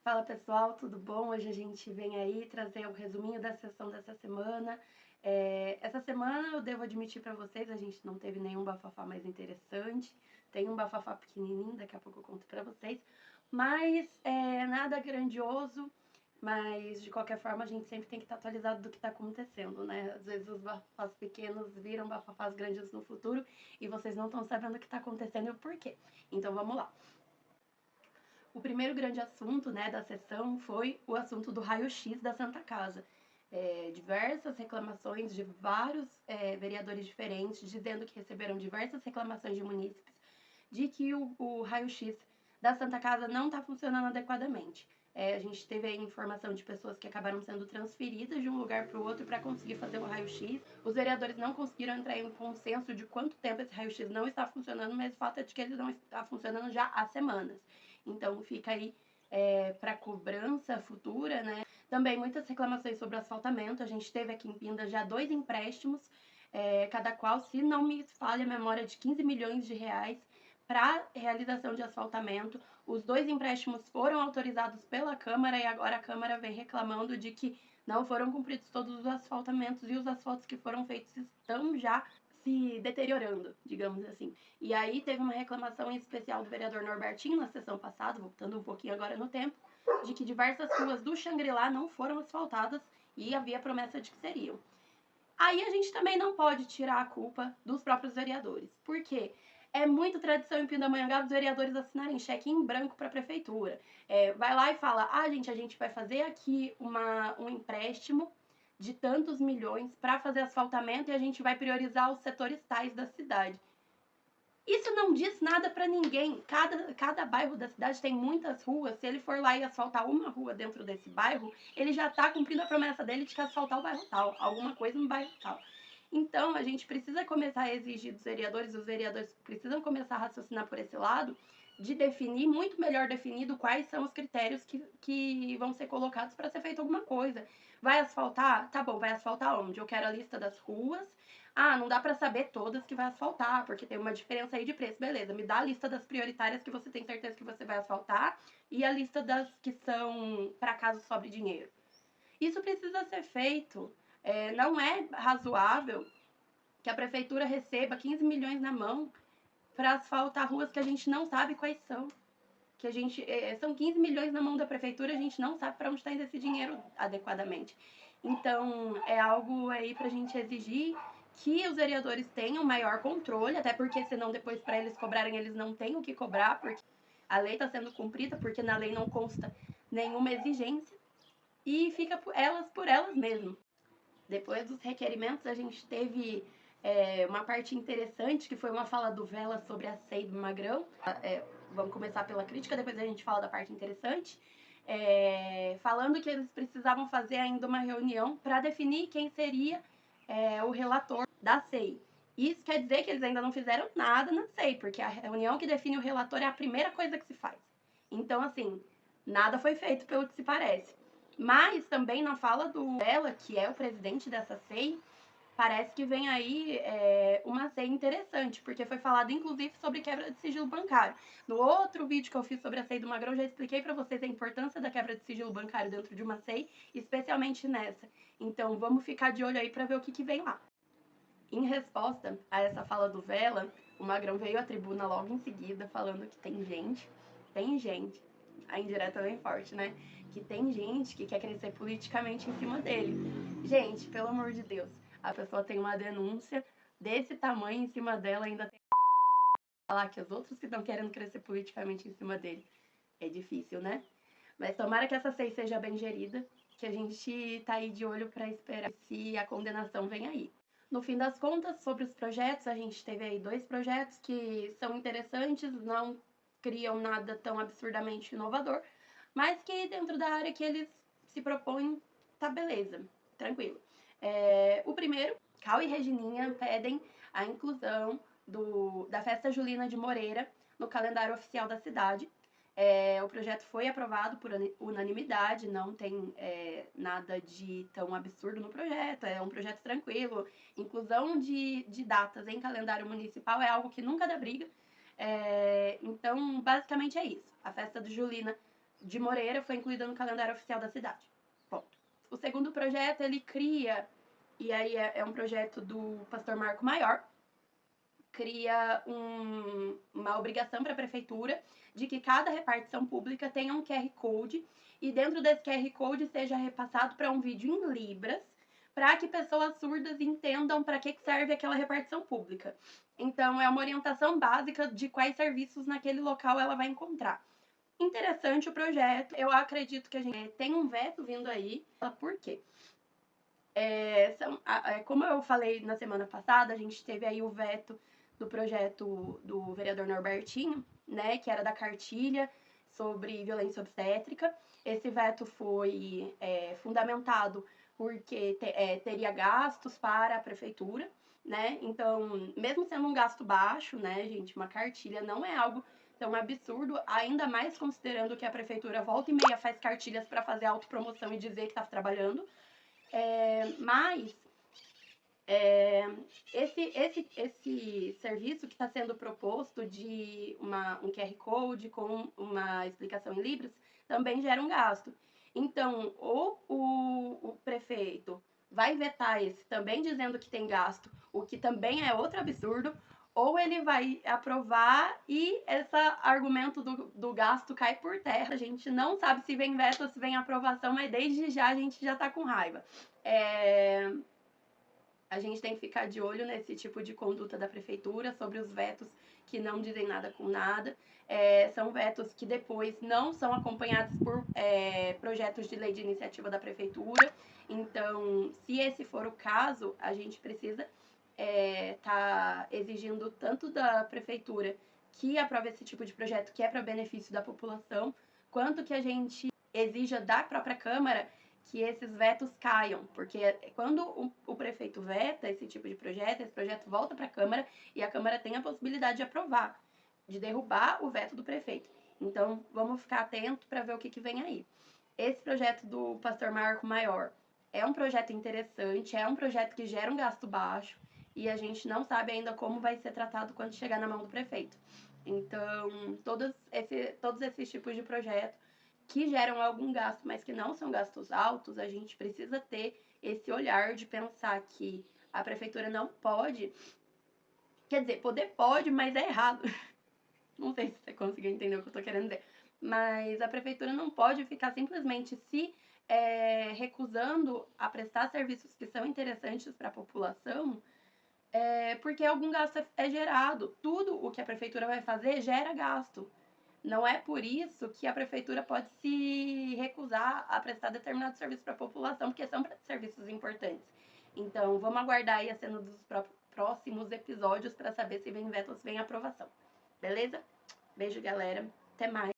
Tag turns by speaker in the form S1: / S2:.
S1: Fala pessoal, tudo bom? Hoje a gente vem aí trazer o resuminho da sessão dessa semana. Essa semana eu devo admitir para vocês, a gente não teve nenhum bafafá mais interessante. Tem um bafafá pequenininho, daqui a pouco eu conto para vocês. Mas nada grandioso, mas de qualquer forma a gente sempre tem que estar atualizado do que está acontecendo, né? Às vezes os bafafás pequenos viram bafafás grandes no futuro e vocês não estão sabendo o que está acontecendo e o porquê. Então vamos lá. O primeiro grande assunto, né, da sessão foi o assunto do raio-x da Santa Casa. Diversas reclamações de vários vereadores diferentes, dizendo que receberam diversas reclamações de munícipes de que o raio-x da Santa Casa não está funcionando adequadamente. A gente teve a informação de pessoas que acabaram sendo transferidas de um lugar para o outro para conseguir fazer o raio-x. Os vereadores não conseguiram entrar em um consenso de quanto tempo esse raio-x não está funcionando, mas o fato é de que ele não está funcionando já há semanas. Então fica aí para cobrança futura, né? Também muitas reclamações sobre o asfaltamento. A gente teve aqui em Pinda já 2 empréstimos, cada qual, se não me falha a memória, de 15 milhões de reais para realização de asfaltamento. Os 2 empréstimos foram autorizados pela Câmara e agora a Câmara vem reclamando de que não foram cumpridos todos os asfaltamentos e os asfaltos que foram feitos estão já se deteriorando, digamos assim. E aí teve uma reclamação em especial do vereador Norbertinho na sessão passada, voltando um pouquinho agora no tempo, de que diversas ruas do Xangri-Lá não foram asfaltadas e havia promessa de que seriam. Aí a gente também não pode tirar a culpa dos próprios vereadores. Por quê? É muito tradição em Pindamonhangaba os vereadores assinarem cheque em branco para a prefeitura. Vai lá e fala, gente, a gente vai fazer aqui um empréstimo de tantos milhões para fazer asfaltamento e a gente vai priorizar os setores tais da cidade. Isso não diz nada para ninguém. Cada bairro da cidade tem muitas ruas. Se ele for lá e asfaltar uma rua dentro desse bairro, ele já está cumprindo a promessa dele de que asfaltar o bairro tal, alguma coisa no bairro tal. Então, a gente precisa começar a exigir dos vereadores, os vereadores precisam começar a raciocinar por esse lado, de definir, muito melhor definido, quais são os critérios que vão ser colocados para ser feito alguma coisa. Vai asfaltar? Tá bom, vai asfaltar onde? Eu quero a lista das ruas. Não dá para saber todas que vai asfaltar, porque tem uma diferença aí de preço. Beleza, me dá a lista das prioritárias que você tem certeza que você vai asfaltar e a lista das que são para caso sobre dinheiro. Isso precisa ser feito. Não é razoável que a prefeitura receba 15 milhões na mão para asfaltar ruas que a gente não sabe quais são. Que a gente são 15 milhões na mão da prefeitura, a gente não sabe para onde está indo esse dinheiro adequadamente. Então, é algo aí para a gente exigir que os vereadores tenham maior controle, até porque senão depois para eles cobrarem, eles não têm o que cobrar, porque a lei está sendo cumprida, porque na lei não consta nenhuma exigência, e fica por elas mesmas. Depois dos requerimentos, a gente teve uma parte interessante, que foi uma fala do Vela sobre a SEI do Magrão. Vamos começar pela crítica, depois a gente fala da parte interessante. Falando que eles precisavam fazer ainda uma reunião para definir quem seria o relator da SEI. Isso quer dizer que eles ainda não fizeram nada na SEI, porque a reunião que define o relator é a primeira coisa que se faz. Então, assim, nada foi feito pelo que se parece. Mas também na fala do Vela, que é o presidente dessa SEI, parece que vem aí uma SEI interessante, porque foi falado inclusive sobre quebra de sigilo bancário. No outro vídeo que eu fiz sobre a SEI do Magrão, já expliquei para vocês a importância da quebra de sigilo bancário dentro de uma SEI, especialmente nessa. Então vamos ficar de olho aí para ver o que vem lá. Em resposta a essa fala do Vela, o Magrão veio à tribuna logo em seguida falando que tem gente, a indireta bem forte, né? Que tem gente que quer crescer politicamente em cima dele. Gente, pelo amor de Deus, a pessoa tem uma denúncia desse tamanho em cima dela, ainda tem que falar que os outros que estão querendo crescer politicamente em cima dele. É difícil, né? Mas tomara que essa SEI seja bem gerida, que a gente tá aí de olho para esperar se a condenação vem aí. No fim das contas, sobre os projetos, a gente teve aí 2 projetos que são interessantes, não criam nada tão absurdamente inovador, mas que dentro da área que eles se propõem, tá beleza, tranquilo. O primeiro, Cal e Regininha pedem a inclusão da Festa Julina de Moreira no calendário oficial da cidade. O projeto foi aprovado por unanimidade, não tem nada de tão absurdo no projeto, é um projeto tranquilo. Inclusão de datas em calendário municipal é algo que nunca dá briga. Então, basicamente é isso. A festa do Julina de Moreira foi incluída no calendário oficial da cidade. Ponto. O segundo projeto, ele cria, e aí é um projeto do pastor Marco Maior, cria uma obrigação para a prefeitura de que cada repartição pública tenha um QR Code e dentro desse QR Code seja repassado para um vídeo em Libras, para que pessoas surdas entendam para que serve aquela repartição pública. Então, é uma orientação básica de quais serviços naquele local ela vai encontrar. Interessante o projeto. Eu acredito que a gente tem um veto vindo aí. Por quê? Como eu falei na semana passada, a gente teve aí o veto do projeto do vereador Norbertinho, né, que era da cartilha sobre violência obstétrica. Esse veto foi fundamentado porque teria gastos para a prefeitura, né? Então, mesmo sendo um gasto baixo, né, gente, uma cartilha não é algo tão absurdo, ainda mais considerando que a prefeitura volta e meia faz cartilhas para fazer autopromoção e dizer que está trabalhando. Mas esse serviço que está sendo proposto de um QR Code com uma explicação em Libras também gera um gasto. Então, ou o prefeito vai vetar esse também dizendo que tem gasto, o que também é outro absurdo, ou ele vai aprovar e esse argumento do gasto cai por terra. A gente não sabe se vem veto ou se vem aprovação, mas desde já a gente já está com raiva. A gente tem que ficar de olho nesse tipo de conduta da prefeitura, sobre os vetos que não dizem nada com nada. São vetos que depois não são acompanhados por projetos de lei de iniciativa da prefeitura. Então, se esse for o caso, a gente precisa tá exigindo tanto da prefeitura que aprove esse tipo de projeto que é para benefício da população, quanto que a gente exija da própria Câmara que esses vetos caiam, porque quando o prefeito veta esse tipo de projeto, esse projeto volta para a Câmara e a Câmara tem a possibilidade de aprovar, de derrubar o veto do prefeito. Então, vamos ficar atento para ver o que vem aí. Esse projeto do pastor Marco Maior é um projeto interessante, é um projeto que gera um gasto baixo e a gente não sabe ainda como vai ser tratado quando chegar na mão do prefeito. Então, todos esses tipos de projeto que geram algum gasto, mas que não são gastos altos, a gente precisa ter esse olhar de pensar que a prefeitura não pode, quer dizer, poder pode, mas é errado. Não sei se você conseguiu entender o que eu tô querendo dizer, mas a prefeitura não pode ficar simplesmente se recusando a prestar serviços que são interessantes para a população, porque algum gasto é gerado. Tudo o que a prefeitura vai fazer gera gasto. Não é por isso que a prefeitura pode se recusar a prestar determinado serviço para a população, porque são serviços importantes. Então, vamos aguardar aí a cena dos próximos episódios para saber se vem veto ou se vem aprovação. Beleza? Beijo, galera. Até mais.